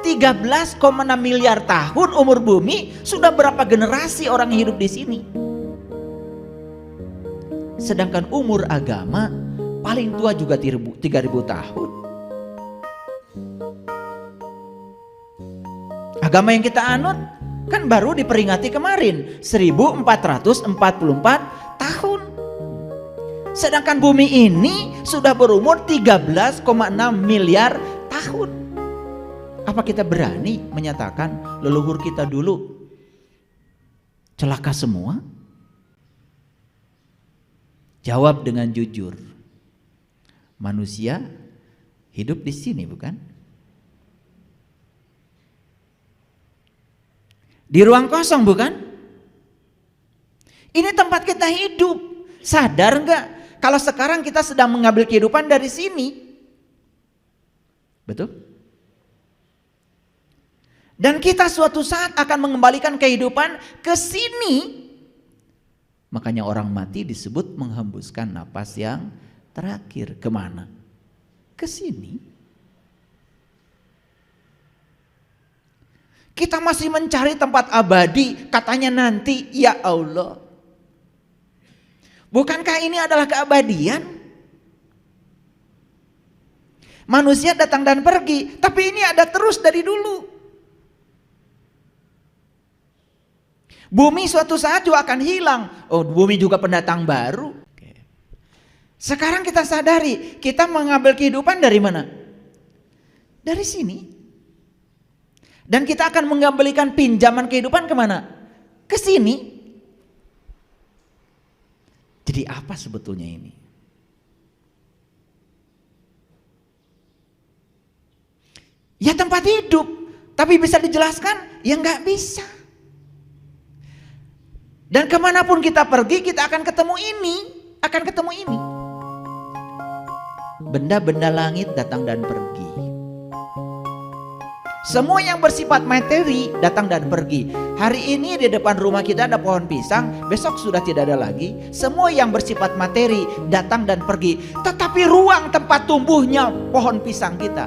13,6 miliar tahun umur bumi, sudah berapa generasi orang hidup di sini. Sedangkan umur agama paling tua juga 3.000 tahun. Agama yang kita anut kan baru diperingati kemarin 1444 tahun. Sedangkan bumi ini sudah berumur 13,6 miliar tahun. Apa kita berani menyatakan leluhur kita dulu celaka semua? Jawab dengan jujur. Manusia hidup di sini bukan? Di ruang kosong bukan? Ini tempat kita hidup. Sadar enggak kalau sekarang kita sedang mengambil kehidupan dari sini? Betul? Dan kita suatu saat akan mengembalikan kehidupan ke sini. Makanya orang mati disebut menghembuskan napas yang terakhir. Kemana? Ke sini. Kita masih mencari tempat abadi, katanya nanti, ya Allah. Bukankah ini adalah keabadian? Manusia datang dan pergi, tapi ini ada terus dari dulu. Bumi suatu saat juga akan hilang. Oh, bumi juga pendatang baru. Sekarang kita sadari, kita mengambil kehidupan dari mana? Dari sini. Dan kita akan mengembalikan pinjaman kehidupan kemana? Ke sini. Jadi apa sebetulnya ini? Ya tempat hidup. Tapi bisa dijelaskan? Ya nggak bisa. Dan kemanapun kita pergi kita akan ketemu ini. Akan ketemu ini. Benda-benda langit datang dan pergi. Semua yang bersifat materi datang dan pergi. Hari ini di depan rumah kita ada pohon pisang, besok sudah tidak ada lagi. Semua yang bersifat materi datang dan pergi. Tetapi ruang tempat tumbuhnya pohon pisang kita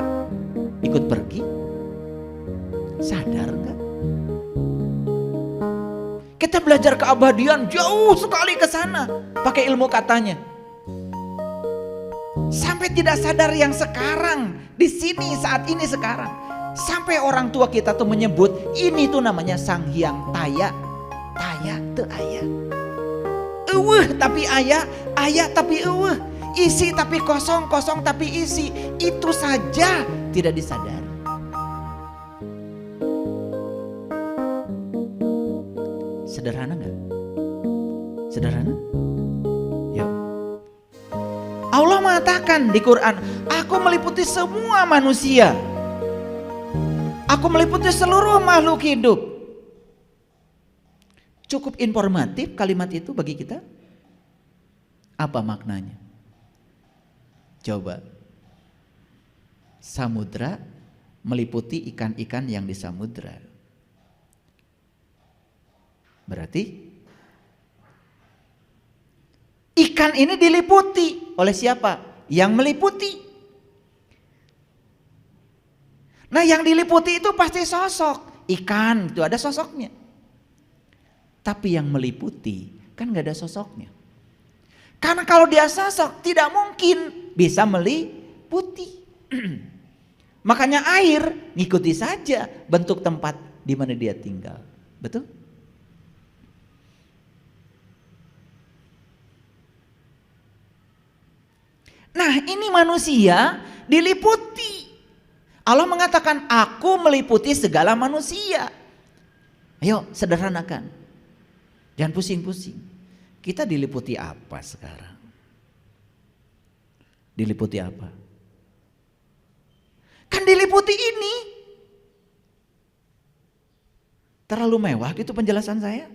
ikut pergi. Sadar gak? Kita belajar keabadian jauh sekali ke sana pakai ilmu katanya. Sampai tidak sadar yang sekarang, di sini saat ini sekarang. Sampai orang tua kita tuh menyebut ini tuh namanya Sang Hyang Taya. Taya teu aya. Eueuh tapi aya, aya tapi eueuh. Isi tapi kosong, kosong tapi isi. Itu saja tidak disadari. Sederhana enggak? Sederhana? Yuk. Allah mengatakan di Quran, aku meliputi semua manusia. Aku meliputi seluruh makhluk hidup. Cukup informatif kalimat itu bagi kita? Apa maknanya? Coba. Samudra meliputi ikan-ikan yang di samudra. Berarti ikan ini diliputi oleh siapa? Yang meliputi. Nah yang diliputi itu pasti sosok. Ikan itu ada sosoknya. Tapi yang meliputi kan gak ada sosoknya. Karena kalau dia sosok tidak mungkin bisa meliputi. Makanya air ngikuti saja bentuk tempat di mana dia tinggal. Betul? Nah ini manusia diliputi. Allah mengatakan aku meliputi segala manusia. Ayo sederhanakan. Jangan pusing-pusing. Kita diliputi apa sekarang? Diliputi apa? Kan diliputi ini. Terlalu mewah gitu penjelasan saya.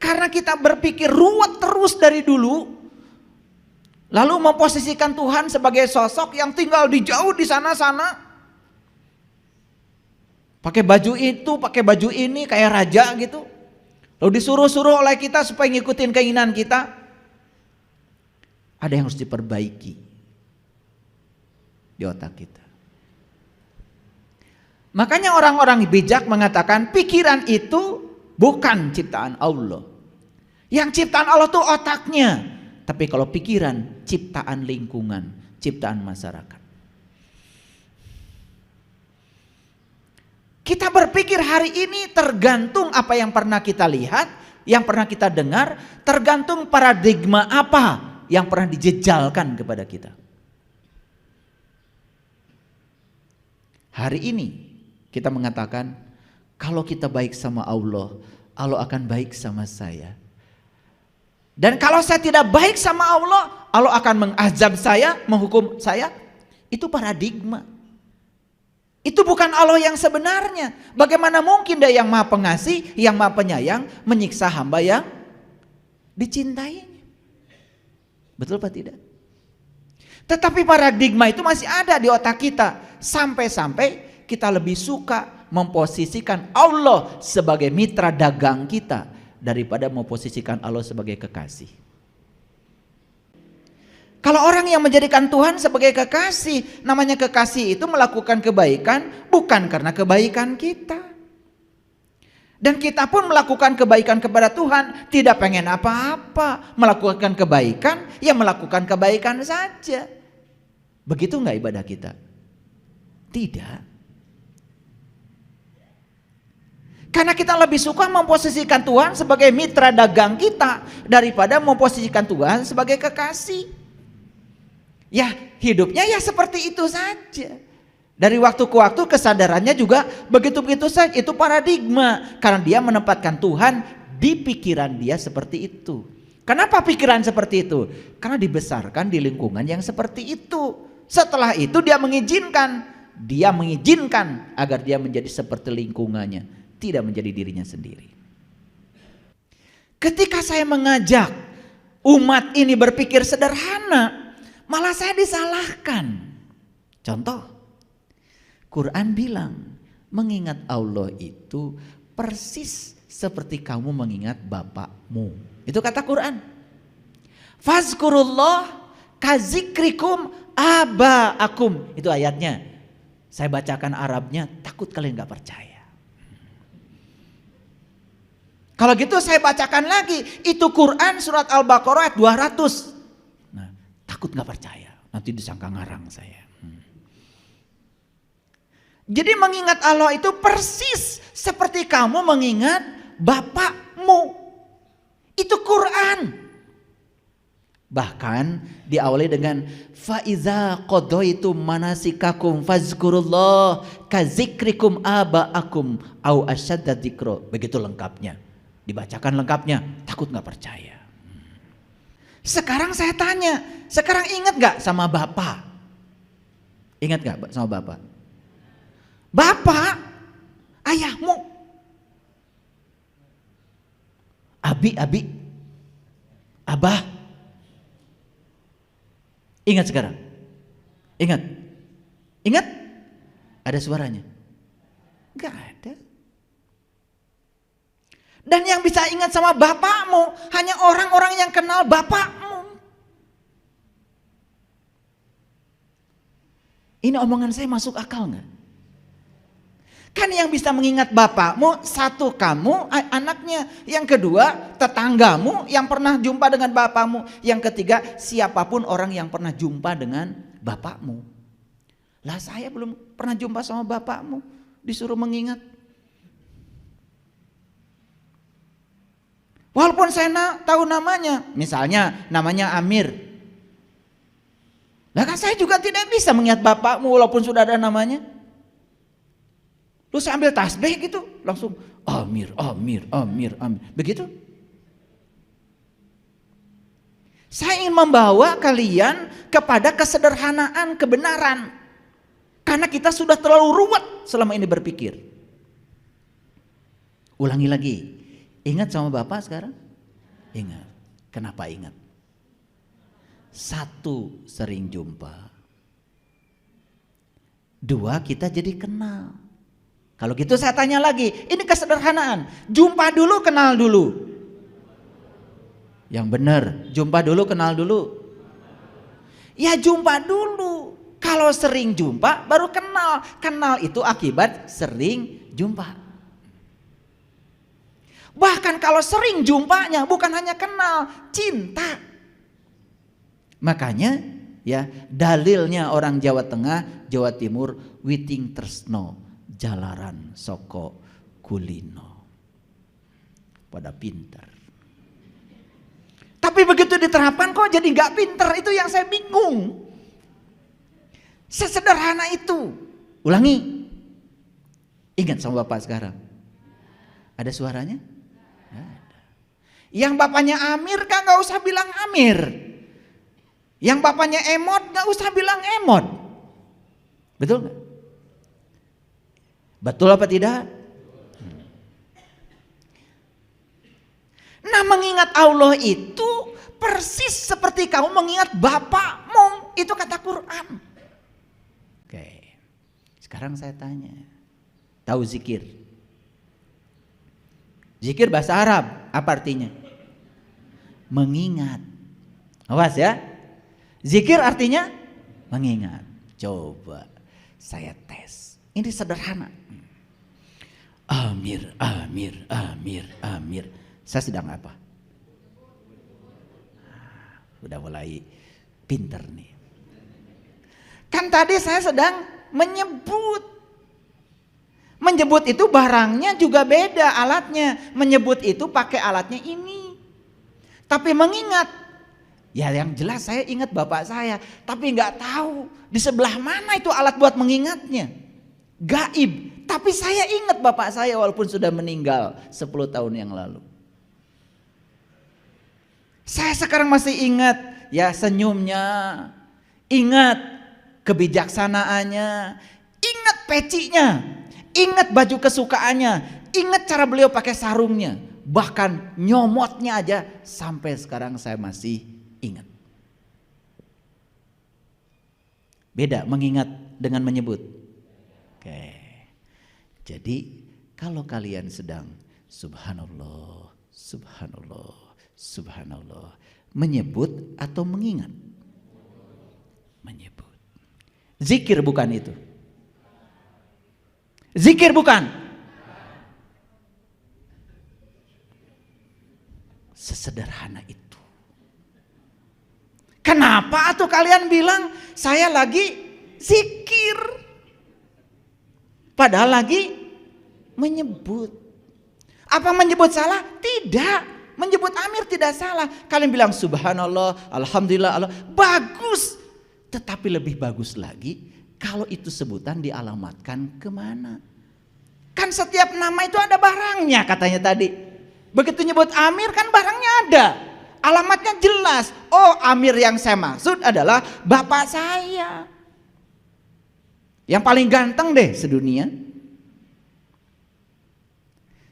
Karena kita berpikir ruwet terus dari dulu. Lalu memposisikan Tuhan sebagai sosok yang tinggal di jauh di sana-sana. Pakai baju itu, pakai baju ini kayak raja gitu. Lalu disuruh-suruh oleh kita supaya ngikutin keinginan kita. Ada yang harus diperbaiki di otak kita. Makanya orang-orang bijak mengatakan pikiran itu bukan ciptaan Allah. Yang ciptaan Allah itu otaknya. Tapi kalau pikiran, ciptaan lingkungan, ciptaan masyarakat. Kita berpikir hari ini tergantung apa yang pernah kita lihat, yang pernah kita dengar, tergantung paradigma apa yang pernah dijejalkan kepada kita. Hari ini kita mengatakan, kalau kita baik sama Allah, Allah akan baik sama saya. Dan kalau saya tidak baik sama Allah, Allah akan mengazab saya, menghukum saya. Itu paradigma. Itu bukan Allah yang sebenarnya. Bagaimana mungkin Dia yang Maha Pengasih, yang Maha Penyayang menyiksa hamba yang dicintainya? Betul apa tidak? Tetapi paradigma itu masih ada di otak kita. Sampai-sampai kita lebih suka memposisikan Allah sebagai mitra dagang kita daripada memposisikan Allah sebagai kekasih. Kalau orang yang menjadikan Tuhan sebagai kekasih, namanya kekasih itu melakukan kebaikan bukan karena kebaikan kita. Dan kita pun melakukan kebaikan kepada Tuhan, tidak pengen apa-apa. Melakukan kebaikan, ya melakukan kebaikan saja. Begitu enggak ibadah kita? Tidak. Karena kita lebih suka memposisikan Tuhan sebagai mitra dagang kita daripada memposisikan Tuhan sebagai kekasih. Ya hidupnya ya seperti itu saja. Dari waktu ke waktu kesadarannya juga begitu-begitu saja. Itu paradigma. Karena dia menempatkan Tuhan di pikiran dia seperti itu. Kenapa pikiran seperti itu? Karena dibesarkan di lingkungan yang seperti itu. Setelah itu dia mengizinkan agar dia menjadi seperti lingkungannya, tidak menjadi dirinya sendiri. Ketika saya mengajak umat ini berpikir sederhana, malah saya disalahkan. Contoh, Quran bilang mengingat Allah itu persis seperti kamu mengingat bapakmu. Itu kata Quran. Fazkurullah kazikrikum abaakum. Itu ayatnya. Saya bacakan Arabnya, takut kalian gak percaya. Kalau gitu saya bacakan lagi. Itu Quran surat Al-Baqarah ayat 200. Takut gak percaya, nanti disangka ngarang saya. Jadi mengingat Allah itu persis seperti kamu mengingat bapakmu. Itu Quran. Bahkan diawali dengan faiza qadaitum manasikakum fazkurullah kazikrikum abaakum au asyadda dzikra. Begitu lengkapnya. Dibacakan lengkapnya, takut gak percaya. Sekarang saya tanya, sekarang ingat gak sama bapak? Ingat gak sama bapak? Bapak, ayahmu. Abi, abah. Ingat sekarang? Ingat? Ada suaranya? Gak ada. Dan yang bisa ingat sama bapakmu hanya orang-orang yang kenal bapakmu. Ini omongan saya masuk akal nggak? Kan yang bisa mengingat bapakmu satu kamu anaknya, yang kedua tetanggamu yang pernah jumpa dengan bapakmu, yang ketiga siapapun orang yang pernah jumpa dengan bapakmu. Lah saya belum pernah jumpa sama bapakmu, disuruh mengingat. Walaupun saya tahu namanya, misalnya namanya Amir. Lah kan saya juga tidak bisa mengingat bapakmu walaupun sudah ada namanya. Lu saya ambil tasbih gitu, langsung Amir. Begitu. Saya ingin membawa kalian kepada kesederhanaan, kebenaran. Karena kita sudah terlalu ruwet selama ini berpikir. Ulangi lagi. Ingat sama bapak sekarang? Ingat. Kenapa ingat? Satu, sering jumpa. Dua, kita jadi kenal. Kalau gitu saya tanya lagi, ini kesederhanaan. Jumpa dulu, kenal dulu. Yang benar, jumpa dulu, kenal dulu. Ya jumpa dulu. Kalau sering jumpa baru kenal. Kenal itu akibat sering jumpa. Bahkan kalau sering jumpanya bukan hanya kenal, cinta. Makanya ya dalilnya orang Jawa Tengah, Jawa Timur, witing tresno jalaran soko kulino. Pada pinter. Tapi begitu diterapkan kok jadi gak pinter, itu yang saya bingung. Sesederhana itu. Ulangi. Ingat sama Bapak sekarang. Ada suaranya? Ada. Yang bapaknya Amir kan gak usah bilang Amir. Yang bapaknya Emot gak usah bilang Emot. Betul gak? Betul apa tidak? Nah, mengingat Allah itu persis seperti kamu mengingat bapakmu. Itu kata Quran. Oke. Sekarang saya tanya. Tahu zikir? Zikir bahasa Arab, apa artinya? Mengingat. Awas ya. Zikir artinya mengingat. Coba saya tes. Ini sederhana. Amir, Amir, Amir, Amir. Saya sedang apa? Udah mulai pinter nih. Kan tadi saya sedang menyebut. Menyebut itu barangnya juga beda alatnya. Menyebut itu pakai alatnya ini. Tapi mengingat, ya yang jelas saya ingat bapak saya. Tapi nggak tahu di sebelah mana itu alat buat mengingatnya. Gaib. Tapi saya ingat bapak saya walaupun sudah meninggal 10 tahun yang lalu. Saya sekarang masih ingat ya senyumnya. Ingat kebijaksanaannya. Ingat pecinya. Ingat baju kesukaannya, ingat cara beliau pakai sarungnya, bahkan nyomotnya aja sampai sekarang saya masih ingat. Beda mengingat dengan menyebut. Oke. Jadi kalau kalian sedang subhanallah, subhanallah, subhanallah, menyebut atau mengingat? Menyebut. Zikir bukan itu. Zikir bukan. Sesederhana itu. Kenapa tuh kalian bilang saya lagi zikir? Padahal lagi menyebut. Apa menyebut salah? Tidak. Menyebut Amir tidak salah. Kalian bilang subhanallah, alhamdulillah, Allah. Bagus. Tetapi lebih bagus lagi kalau itu sebutan dialamatkan kemana? Kan setiap nama itu ada barangnya katanya tadi. Begitu nyebut Amir kan barangnya ada. Alamatnya jelas. Oh, Amir yang saya maksud adalah bapak saya. Yang paling ganteng deh sedunia.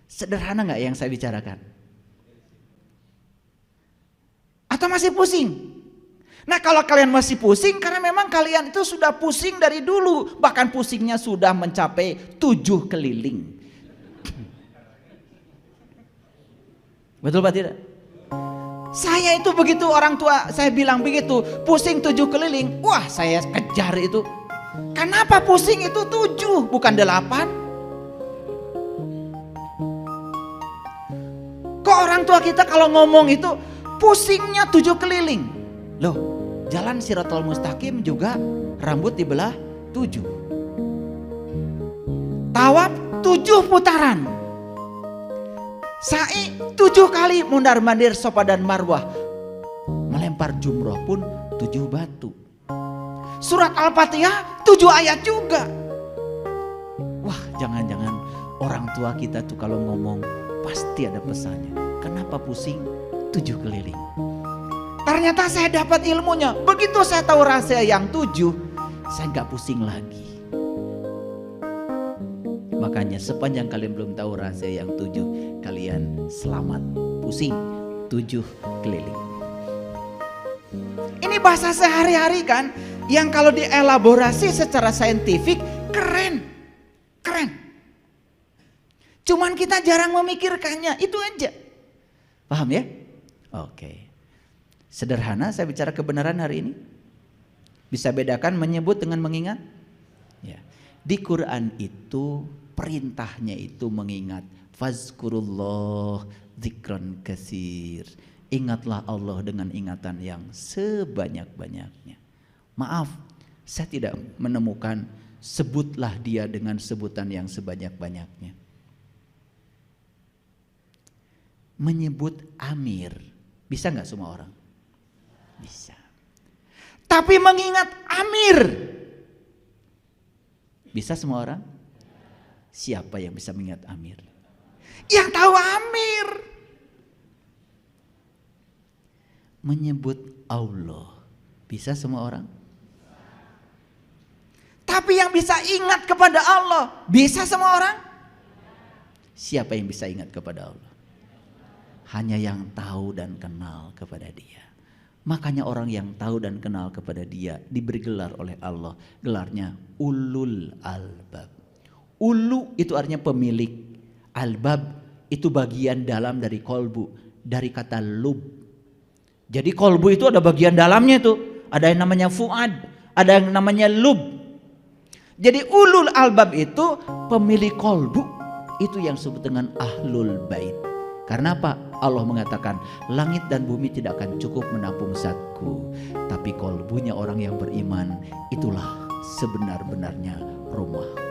Sederhana gak yang saya bicarakan? Atau masih pusing? Nah kalau kalian masih pusing karena memang kalian itu sudah pusing dari dulu. Bahkan pusingnya sudah mencapai 7 keliling. Betul Pak tidak? Saya itu begitu orang tua saya bilang begitu. Pusing 7 keliling. Wah saya kejar itu. Kenapa pusing itu 7 bukan 8? Kok orang tua kita kalau ngomong itu pusingnya 7 keliling. Loh, jalan Shirathul Mustaqim juga rambut dibelah 7. Tawaf 7 putaran. Sa'i 7 kali mundar-mandir Safa dan Marwah. Melempar jumroh pun 7 batu. Surat Al-Fatihah 7 ayat juga. Wah, jangan-jangan orang tua kita tuh kalau ngomong pasti ada pesannya. Kenapa pusing 7 keliling? Ternyata saya dapat ilmunya. Begitu saya tahu rahasia yang 7, saya gak pusing lagi. Makanya sepanjang kalian belum tahu rahasia yang 7, kalian selamat pusing 7 keliling. Ini bahasa sehari-hari kan, yang kalau dielaborasi secara saintifik keren. Keren. Cuman kita jarang memikirkannya, itu aja. Paham ya? Oke. Sederhana saya bicara kebenaran hari ini. Bisa bedakan menyebut dengan mengingat? Ya. Di Quran itu perintahnya itu mengingat. Fazkurullah dzikran katsir. Ingatlah Allah dengan ingatan yang sebanyak-banyaknya. Maaf, saya tidak menemukan sebutlah dia dengan sebutan yang sebanyak-banyaknya. Menyebut Amir, bisa nggak semua orang? Bisa. Tapi mengingat Amir, bisa semua orang? Siapa yang bisa mengingat Amir? Yang tahu Amir. Menyebut Allah, bisa semua orang? Tapi yang bisa ingat kepada Allah, bisa semua orang? Siapa yang bisa ingat kepada Allah? Hanya yang tahu dan kenal kepada Dia. Makanya orang yang tahu dan kenal kepada Dia diberi gelar oleh Allah. Gelarnya ulul albab. Ulu itu artinya pemilik. Albab itu bagian dalam dari kolbu. Dari kata lub. Jadi kolbu itu ada bagian dalamnya itu. Ada yang namanya fuad. Ada yang namanya lub. Jadi ulul albab itu pemilik kolbu. Itu yang disebut dengan ahlul bait. Karena apa? Allah mengatakan langit dan bumi tidak akan cukup menampung zatku, tapi kolbunya orang yang beriman itulah sebenar-benarnya rumahku.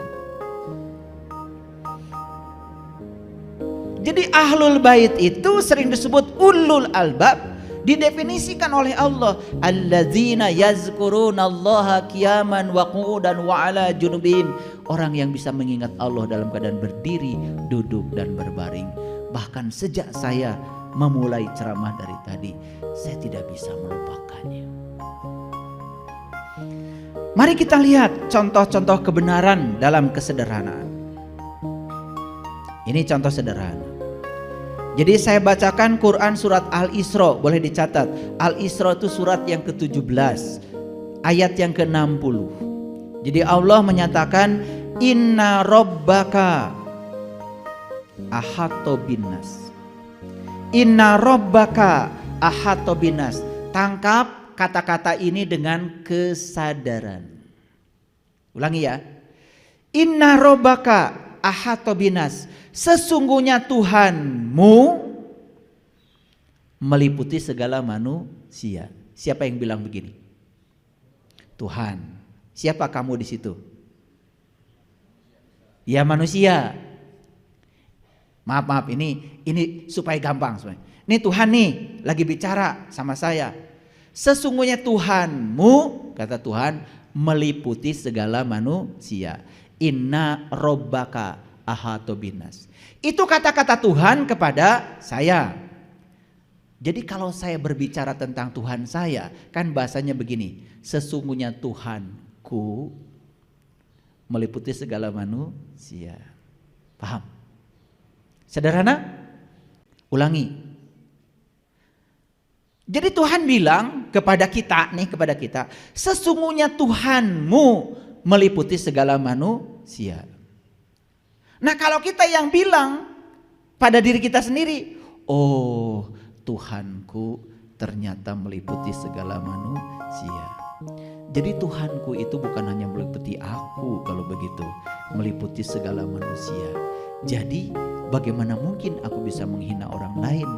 Jadi ahlul bait itu sering disebut ulul albab, didefinisikan oleh Allah alladzina yazkurunallaha qiyaman wa qu'udan wa ala junubihim, orang yang bisa mengingat Allah dalam keadaan berdiri, duduk dan berbaring. Bahkan sejak saya memulai ceramah dari tadi, saya tidak bisa melupakannya. Mari kita lihat contoh-contoh kebenaran dalam kesederhanaan. Ini contoh sederhana. Jadi saya bacakan Quran surat Al-Isra, boleh dicatat. Al-Isra itu surat yang ke-17, ayat yang ke-60. Jadi Allah menyatakan inna rabbaka ahato binas. Inna rabbaka ahato binas. Tangkap kata-kata ini dengan kesadaran. Ulangi ya. Inna rabbaka ahato binas. Sesungguhnya Tuhanmu meliputi segala manusia. Siapa yang bilang begini? Tuhan. Siapa kamu di situ? Ya manusia. Maaf ini supaya gampang sebenarnya. Ini Tuhan nih lagi bicara sama saya. Sesungguhnya Tuhanmu, kata Tuhan, meliputi segala manusia. Inna robbaka ahato binas. Itu kata-kata Tuhan kepada saya. Jadi kalau saya berbicara tentang Tuhan saya, kan bahasanya begini. Sesungguhnya Tuhanku meliputi segala manusia. Paham? Sederhana? Ulangi. Jadi Tuhan bilang kepada kita, sesungguhnya Tuhanmu meliputi segala manusia. Nah kalau kita yang bilang pada diri kita sendiri, oh Tuhanku ternyata meliputi segala manusia. Jadi Tuhanku itu bukan hanya meliputi aku kalau begitu, meliputi segala manusia. Jadi bagaimana mungkin aku bisa menghina orang lain?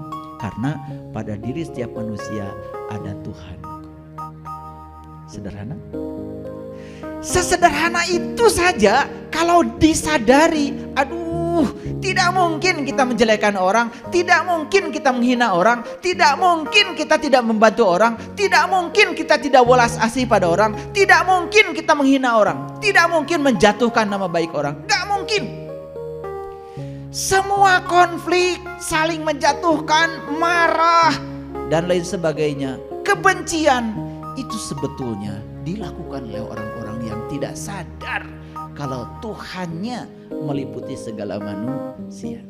Karena pada diri setiap manusia ada Tuhanku. Sederhana? Sesederhana itu saja kalau disadari, aduh, tidak mungkin kita menjelekkan orang, tidak mungkin kita menghina orang, tidak mungkin kita tidak membantu orang, tidak mungkin kita tidak welas asih pada orang, tidak mungkin kita menghina orang, tidak mungkin menjatuhkan nama baik orang, gak mungkin. Semua konflik, saling menjatuhkan, marah, dan lain sebagainya, kebencian, itu sebetulnya dilakukan oleh orang-orang yang tidak sadar kalau Tuhannya meliputi segala manusia.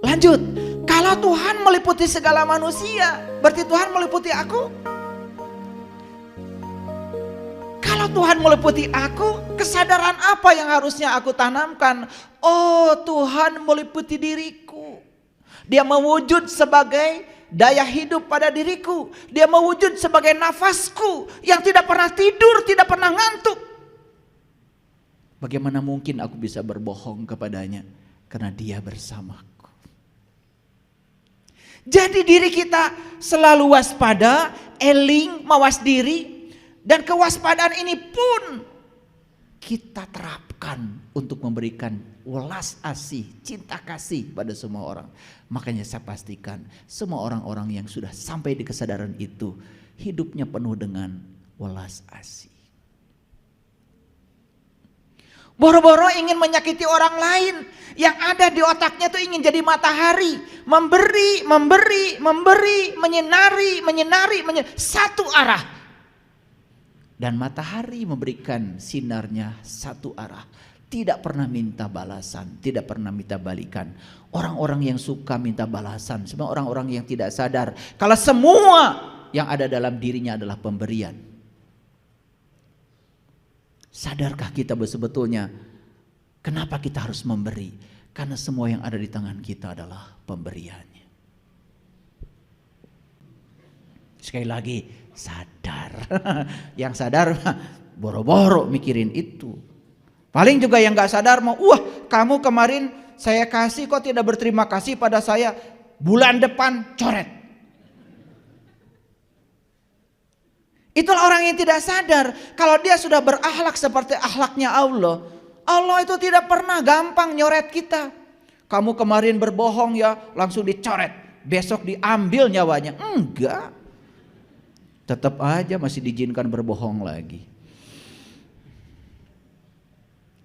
Lanjut, kalau Tuhan meliputi segala manusia, berarti Tuhan meliputi aku? Kalau Tuhan meliputi aku, kesadaran apa yang harusnya aku tanamkan? Oh, Tuhan meliputi diriku. Dia mewujud sebagai daya hidup pada diriku. Dia mewujud sebagai nafasku yang tidak pernah tidur, tidak pernah ngantuk. Bagaimana mungkin aku bisa berbohong kepadanya? Karena dia bersamaku. Jadi diri kita selalu waspada, eling, mawas diri. Dan kewaspadaan ini pun kita terapkan untuk memberikan welas asih, cinta kasih pada semua orang. Makanya saya pastikan semua orang-orang yang sudah sampai di kesadaran itu hidupnya penuh dengan welas asih. Boro-boro ingin menyakiti orang lain, yang ada di otaknya tuh ingin jadi matahari, memberi, menyinari, satu arah. Dan matahari memberikan sinarnya satu arah. Tidak pernah minta balasan, tidak pernah minta balikan. Orang-orang yang suka minta balasan, semua orang-orang yang tidak sadar kalau semua yang ada dalam dirinya adalah pemberian. Sadarkah kita sebetulnya kenapa kita harus memberi? Karena semua yang ada di tangan kita adalah pemberiannya. Sekali lagi, sadar. Yang sadar boro-boro mikirin itu. Paling juga yang gak sadar mau, kamu kemarin saya kasih kok tidak berterima kasih pada saya. Bulan depan coret. Itulah orang yang tidak sadar. Kalau dia sudah berakhlak seperti akhlaknya Allah. Allah itu tidak pernah gampang nyoret kita. Kamu kemarin berbohong ya langsung dicoret. Besok diambil nyawanya. Enggak. Tetap aja masih diizinkan berbohong lagi.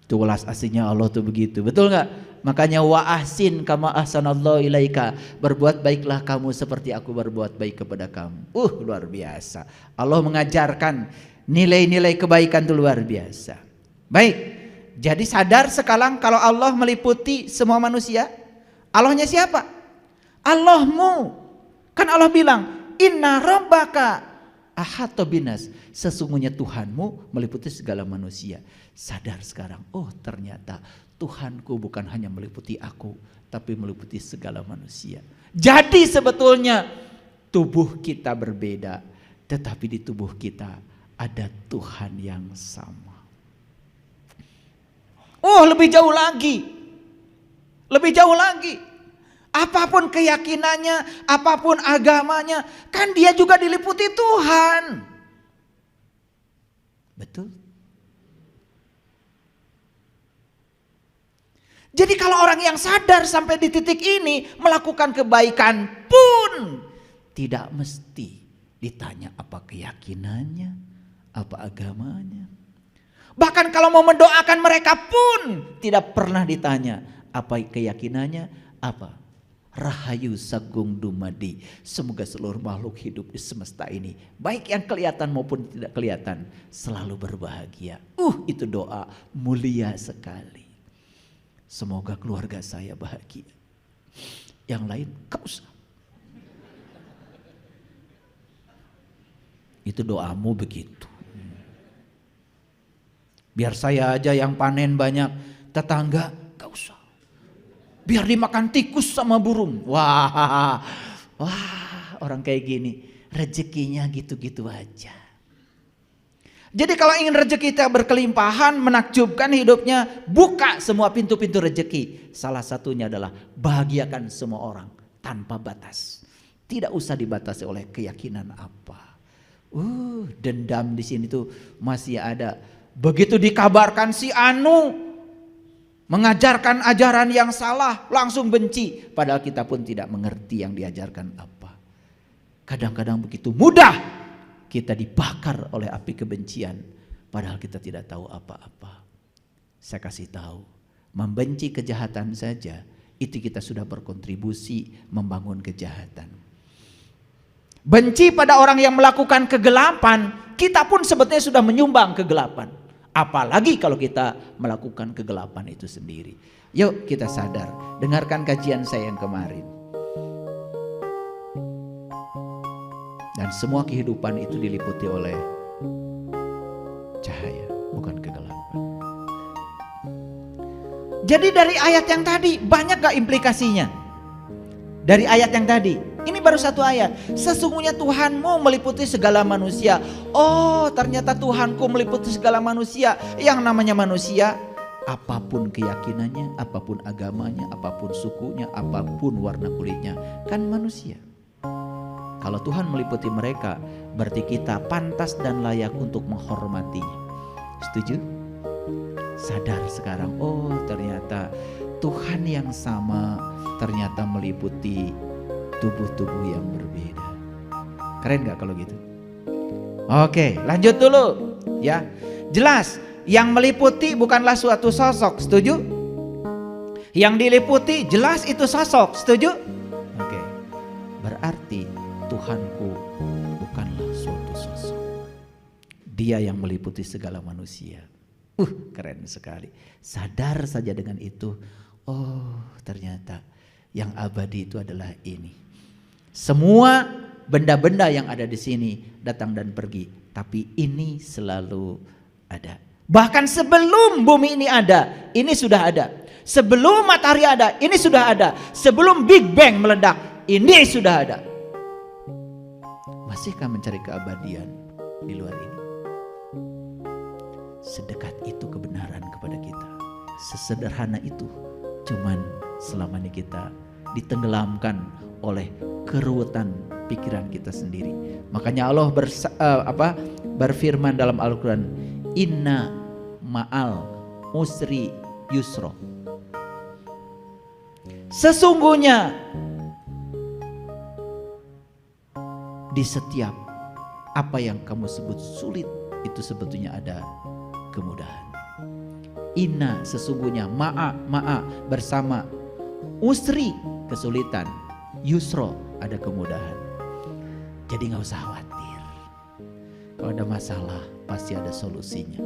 Itu welas asihnya Allah tuh begitu. Betul gak? Makanya wa ahsin kama ahsanallahu ilaika. Berbuat baiklah kamu seperti aku berbuat baik kepada kamu. Luar biasa. Allah mengajarkan nilai-nilai kebaikan itu luar biasa. Baik. Jadi sadar sekarang kalau Allah meliputi semua manusia. Allahnya siapa? Allahmu. Kan Allah bilang, inna rabbaka ahata binas, sesungguhnya Tuhanmu meliputi segala manusia. Sadar sekarang, ternyata Tuhanku bukan hanya meliputi aku, tapi meliputi segala manusia. Jadi sebetulnya tubuh kita berbeda, tetapi di tubuh kita ada Tuhan yang sama. Lebih jauh lagi. Lebih jauh lagi. Apapun keyakinannya, apapun agamanya, kan dia juga diliputi Tuhan. Betul? Jadi kalau orang yang sadar sampai di titik ini melakukan kebaikan pun tidak mesti ditanya apa keyakinannya, apa agamanya. Bahkan kalau mau mendoakan mereka pun tidak pernah ditanya apa keyakinannya, apa. Rahayu Sagung Dumadi. Semoga seluruh makhluk hidup di semesta ini, baik yang kelihatan maupun tidak kelihatan, selalu berbahagia. Itu doa mulia sekali. Semoga keluarga saya bahagia. Yang lain gak usah. Itu doamu begitu. Biar saya aja yang panen banyak, tetangga gak usah. Biar dimakan tikus sama burung. Wah, orang kayak gini rezekinya gitu-gitu aja. Jadi kalau ingin rezeki kita berkelimpahan, menakjubkan hidupnya, buka semua pintu-pintu rezeki. Salah satunya adalah bahagiakan semua orang tanpa batas. Tidak usah dibatasi oleh keyakinan apa. Dendam di sini tuh masih ada. Begitu dikabarkan si Anu mengajarkan ajaran yang salah, langsung benci. Padahal kita pun tidak mengerti yang diajarkan apa. Kadang-kadang begitu mudah kita dibakar oleh api kebencian. Padahal kita tidak tahu apa-apa. Saya kasih tahu, membenci kejahatan saja, itu kita sudah berkontribusi membangun kejahatan. Benci pada orang yang melakukan kegelapan, kita pun sebetulnya sudah menyumbang kegelapan. Apalagi kalau kita melakukan kegelapan itu sendiri. Yuk kita sadar, dengarkan kajian saya yang kemarin. Dan semua kehidupan itu diliputi oleh cahaya, bukan kegelapan. Jadi dari ayat yang tadi banyak gak implikasinya? Dari ayat yang tadi Ini baru satu ayat. Sesungguhnya Tuhanmu meliputi segala manusia. Oh, ternyata Tuhanku meliputi segala manusia. Yang namanya manusia, apapun keyakinannya, apapun agamanya, apapun sukunya, apapun warna kulitnya, kan manusia. Kalau Tuhan meliputi mereka, berarti kita pantas dan layak untuk menghormatinya. Setuju? Sadar sekarang, oh ternyata Tuhan yang sama ternyata meliputi tubuh-tubuh yang berbeda. Keren gak kalau gitu? Oke, lanjut dulu ya. Jelas, yang meliputi bukanlah suatu sosok, setuju? Yang diliputi jelas itu sosok, setuju? Oke, berarti Tuhanku bukanlah suatu sosok. Dia yang meliputi segala manusia. Keren sekali. Sadar saja dengan itu, oh ternyata yang abadi itu adalah ini. Semua benda-benda yang ada di sini datang dan pergi, tapi ini selalu ada. Bahkan sebelum bumi ini ada, ini sudah ada. Sebelum matahari ada, ini sudah ada. Sebelum Big Bang meledak, ini sudah ada. Masihkah mencari keabadian di luar ini? Sedekat itu kebenaran kepada kita. Sesederhana itu. Cuman selama ini kita ditenggelamkan oleh keruwetan pikiran kita sendiri. Makanya Allah berfirman dalam Al-Quran, Inna ma'al usri yusro. Sesungguhnya di setiap apa yang kamu sebut sulit, itu sebetulnya ada kemudahan. Inna sesungguhnya, ma'a bersama, usri kesulitan, yusro ada kemudahan. Jadi gak usah khawatir. Kalau ada masalah pasti ada solusinya.